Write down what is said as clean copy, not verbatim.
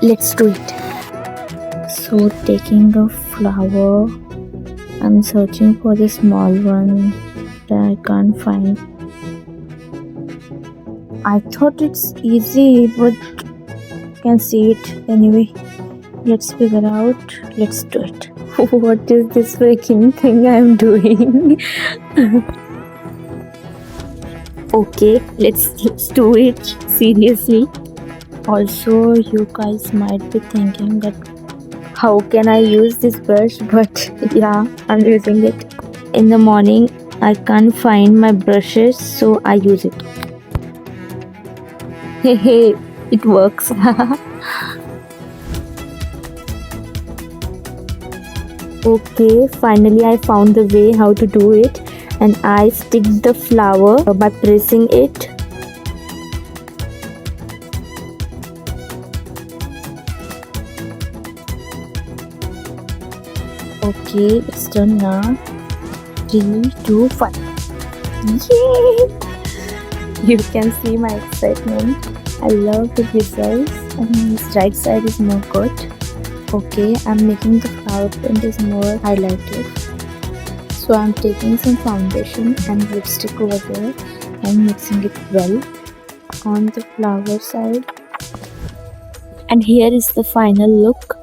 let's do it. So taking a flower, I'm searching for the small one that I can't find. I thought it's easy, but can see it anyway. Let's figure out. Let's do it. What is this freaking thing I'm doing? Okay, let's do it seriously. Also, you guys might be thinking that how can I use this brush, but yeah, I'm using it. In the morning, I can't find my brushes, so I use it. Hey, it works. Okay, finally I found the way how to do it, and I stick the flower by pressing it. Okay, it's done now. 3, 2, 1. Yay! You can see my excitement. I love the results, and this right side is more good. Okay, I'm making the flower print is more highlighted. So I'm taking some foundation and lipstick over there and mixing it well on the flower side. And here is the final look.